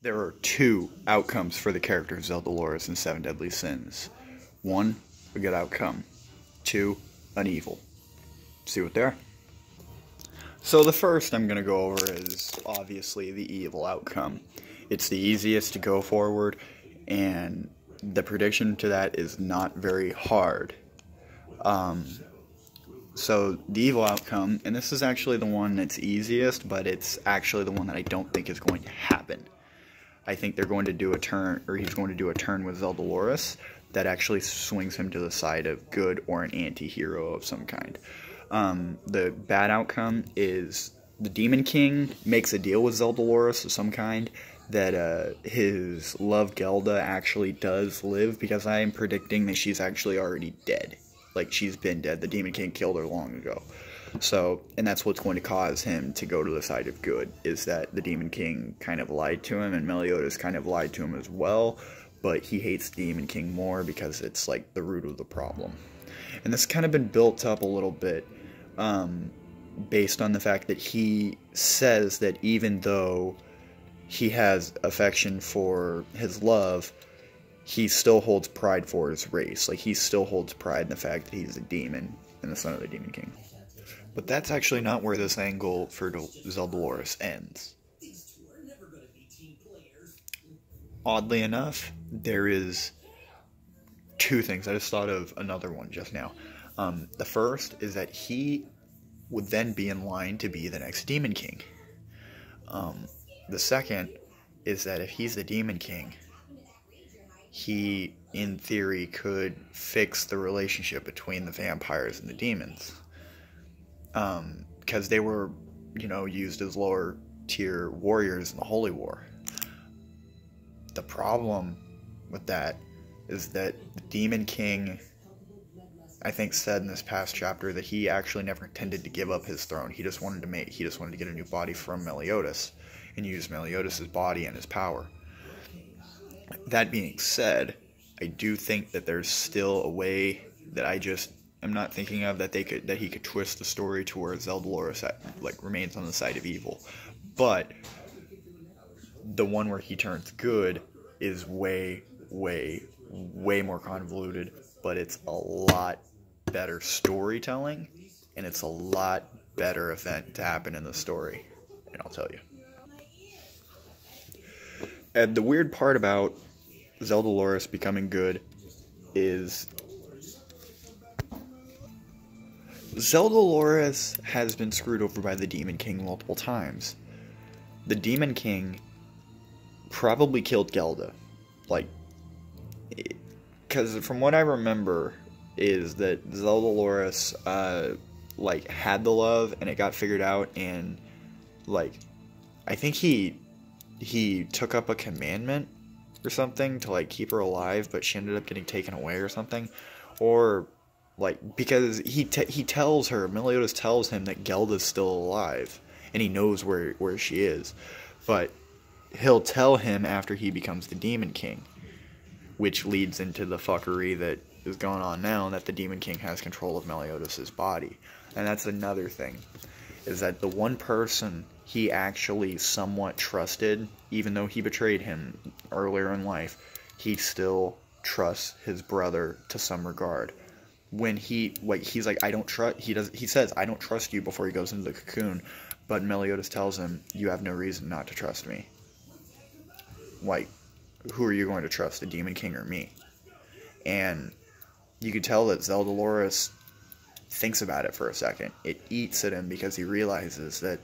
There are two outcomes for the character of Zeldris in Seven Deadly Sins. One, a good outcome. Two, an evil. See what they are? So the first I'm going to go over is obviously the evil outcome. It's the easiest to go forward, and the prediction to that is not very hard. So the evil outcome, and this is actually the one that's easiest, but it's actually the one that I don't think is going to happen. I think they're going to do a turn, or he's going to do a turn with Zeldris that actually swings him to the side of good or an anti-hero of some kind. The bad outcome is the Demon King makes a deal with Zeldris of some kind that his love Gelda actually does live, because I am predicting that she's actually already dead. Like, she's been dead. The Demon King killed her long ago. So, and that's what's going to cause him to go to the side of good, is that the Demon King kind of lied to him, and Meliodas kind of lied to him as well, but he hates the Demon King more because it's like the root of the problem. And this kind of been built up a little bit, based on the fact that he says that even though he has affection for his love, he still holds pride for his race. Like, he still holds pride in the fact that he's a demon and the son of the Demon King. But that's actually not where this angle for Zeldris ends. Oddly enough, there is two things. I just thought of another one just now. The first is that he would then be in line to be the next Demon King. The second is that if he's the Demon King, he, in theory, could fix the relationship between the vampires and the demons. Because they were, used as lower tier warriors in the Holy War. The problem with that is that the Demon King, I think, said in this past chapter that he actually never intended to give up his throne. He just wanted to get a new body from Meliodas and use Meliodas' body and his power. That being said, I do think that there's still a way that I'm not thinking of that he could twist the story to where Zeldris remains on the side of evil. But the one where he turns good is way, way, way more convoluted, but it's a lot better storytelling, and it's a lot better event to happen in the story, and I'll tell you. And the weird part about Zeldris becoming good is Zeldris has been screwed over by the Demon King multiple times. The Demon King probably killed Gelda. Because from what I remember is that Zeldris, had the love, and it got figured out, and, I think he took up a commandment or something to, keep her alive, but she ended up getting taken away or something. Or, because Meliodas tells him that Gelda's still alive, and he knows where she is. But he'll tell him after he becomes the Demon King, which leads into the fuckery that is going on now, that the Demon King has control of Meliodas' body. And that's another thing, is that the one person he actually somewhat trusted, even though he betrayed him earlier in life, he still trusts his brother to some regard. When he's like, he says, I don't trust you before he goes into the cocoon, but Meliodas tells him, you have no reason not to trust me. Who are you going to trust, the Demon King or me? And you could tell that Zeldris thinks about it for a second. It eats at him because he realizes that,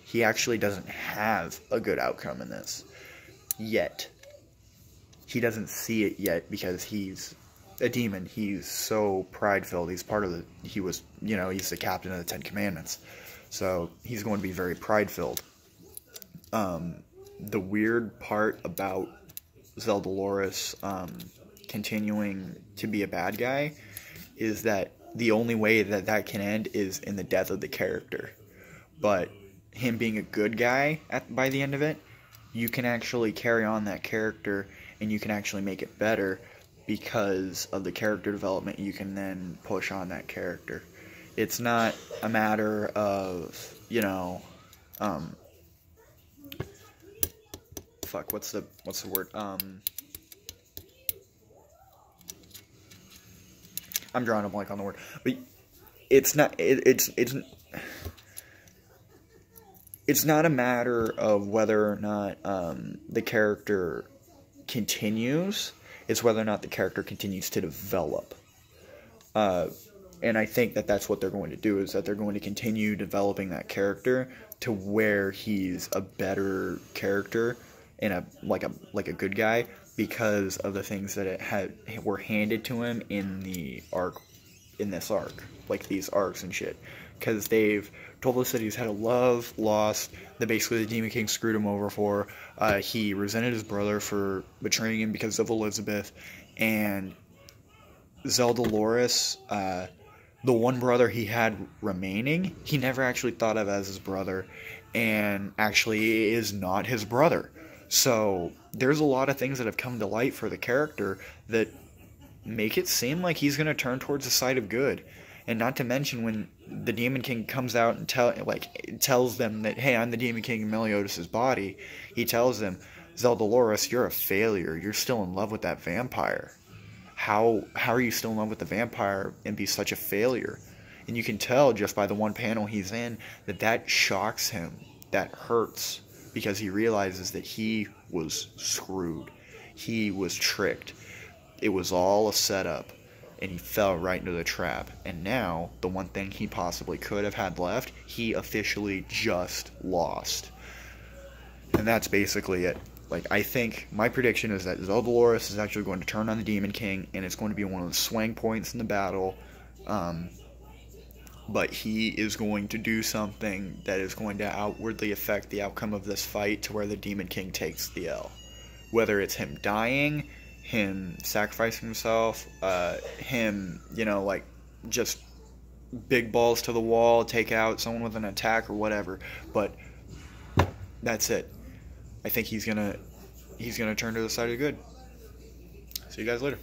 he actually doesn't have a good outcome in this. Yet. He doesn't see it yet because he's a demon. He's so pride-filled. He's he's the captain of the Ten Commandments. So he's going to be very pride-filled. The weird part about Zeldris continuing to be a bad guy is that the only way that can end is in the death of the character. But him being a good guy by the end of it, you can actually carry on that character, and you can actually make it better because of the character development you can then push on that character. It's not a matter of, fuck, what's the word? I'm drawing a blank on the word, but it's not. It's not a matter of whether or not the character continues. It's whether or not the character continues to develop. And I think that that's what they're going to do, is that they're going to continue developing that character to where he's a better character and a good guy, because of the things that were handed to him in this arc, like these arcs and shit. Because they've told us that he's had a love lost that basically the Demon King screwed him over for. He resented his brother for betraying him because of Elizabeth, and Zeldris, the one brother he had remaining, he never actually thought of as his brother, and actually is not his brother. So there's a lot of things that have come to light for the character that make it seem like he's going to turn towards the side of good. And not to mention, when the Demon King comes out and tells them that, hey, I'm the Demon King in Meliodas' body, he tells them, Zeldris, you're a failure. You're still in love with that vampire. How are you still in love with the vampire and be such a failure? And you can tell just by the one panel he's in that shocks him. That hurts, because he realizes that he was screwed. He was tricked. It was all a setup, and he fell right into the trap. And now, the one thing he possibly could have had left, he officially just lost. And that's basically it. Like, I think my prediction is that Zeldris is actually going to turn on the Demon King, and it's going to be one of the swing points in the battle. But he is going to do something that is going to outwardly affect the outcome of this fight to where the Demon King takes the L. Whether it's him dying, him sacrificing himself, him, just big balls to the wall, take out someone with an attack or whatever. But that's it. I think he's gonna turn to the side of good. See you guys later.